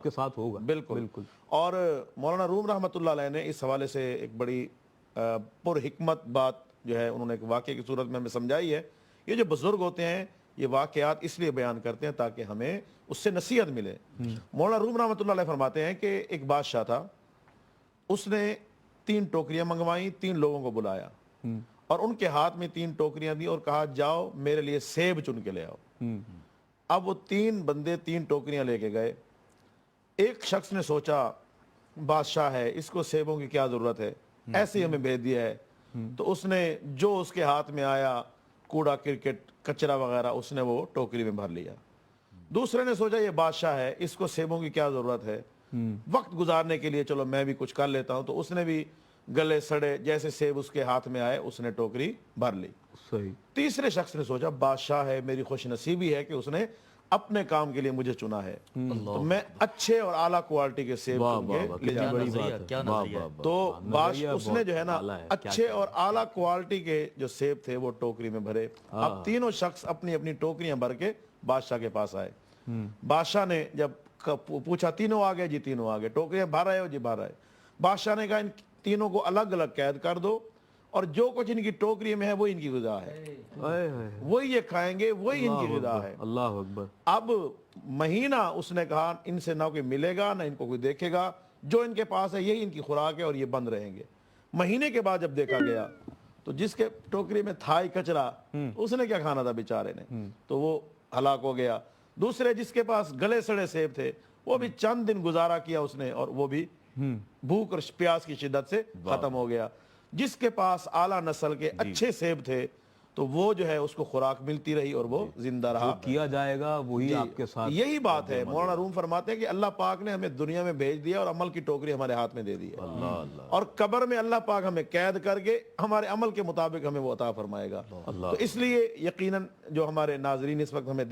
کے ساتھ ہوگا۔ بالکل اور مولانا روم رحمۃ اللہ علیہ نے اس حوالے سے ایک بڑی پر حکمت بات جو ہے انہوں نے ایک واقعے کی صورت میں ہمیں سمجھائی ہے۔ یہ جو بزرگ ہوتے ہیں یہ واقعات اس لیے بیان کرتے ہیں تاکہ ہمیں اس سے نصیحت ملے۔ مولانا روم رحمۃ اللہ علیہ فرماتے ہیں کہ ایک بادشاہ تھا، اس نے 3 ٹوکریاں منگوائیں، 3 لوگوں کو بلایا اور ان کے ہاتھ میں 3 ٹوکریاں دی اور کہا جاؤ میرے لیے سیب چن کے لے آؤ۔ اب وہ 3 بندے 3 ٹوکریاں لے کے گئے۔ ایک شخص نے سوچا بادشاہ ہے، اس کو سیبوں کی کیا ضرورت ہے، ایسے ہی ہمیں بھیج دیا ہے، تو اس نے جو اس کے ہاتھ میں آیا کوڑا کرکٹ کچرا وغیرہ اس نے وہ ٹوکری میں بھر لیا۔ دوسرے نے سوچا یہ بادشاہ ہے، اس کو سیبوں کی کیا ضرورت ہے، وقت گزارنے کے لیے چلو میں بھی کچھ کر لیتا ہوں، تو اس نے بھی گلے سڑے جیسے سیب اس کے ہاتھ میں آئے اس نے ٹوکری بھر لی۔ صحیح۔ تیسرے شخص نے سوچا بادشاہ ہے، میری خوش نصیبی ہے کہ اس نے اپنے کام کے لیے مجھے چنا ہے، تو میں اچھے اور اعلیٰ کوالٹی کے سیب چن کے لے جاتا ہوں۔ تو اس نے جو ہے نا اچھے اور اعلیٰ کوالٹی کے جو سیب تھے وہ ٹوکری میں بھرے۔ اب تینوں شخص اپنی اپنی ٹوکریاں بھر کے بادشاہ کے پاس آئے۔ بادشاہ نے جب پوچھا تینوں آ گئے؟ جی تینوں آ گئے۔ ٹوکریاں بھر آئے ہو؟ جی بھر آئے۔ بادشاہ نے کہا ان تینوں کو الگ الگ قید کر دو اور جو کچھ ان کی ٹوکری میں ہے وہ ان کی غذا ہے، وہی یہ کھائیں گے، وہی ان کی غذا ہے۔ اللہ اکبر۔ اب مہینہ اس نے کہا ان سے نہ کوئی ملے گا نہ ان کو کوئی دیکھے گا، جو ان کے پاس ہے یہی ان کی خوراک ہے اور یہ بند رہیں گے۔ مہینے کے بعد جب دیکھا گیا تو جس کے ٹوکری میں تھا ہی کچرا، اس نے کیا کھانا تھا بیچارے نے، تو وہ ہلاک ہو گیا۔ دوسرے جس کے پاس گلے سڑے سیب تھے وہ بھی چند دن گزارا کیا اس نے اور وہ بھی بھوک اور پیاس کی شدت سے ختم ہو گیا۔ جس کے پاس اعلیٰ نسل کے اچھے سیب تھے تو وہ جو ہے اس کو خوراک ملتی رہی اور وہ زندہ رہا۔ کیا جائے گا وہی آپ کے ساتھ۔ یہی بات ہے، مولانا روم فرماتے ہیں کہ اللہ پاک نے ہمیں دنیا میں بھیج دیا اور عمل کی ٹوکری ہمارے ہاتھ میں دے دی ہے، اور قبر میں اللہ پاک ہمیں قید کر کے ہمارے عمل کے مطابق ہمیں وہ عطا فرمائے گا۔ تو اس لیے یقیناً جو ہمارے ناظرین اس وقت ہمیں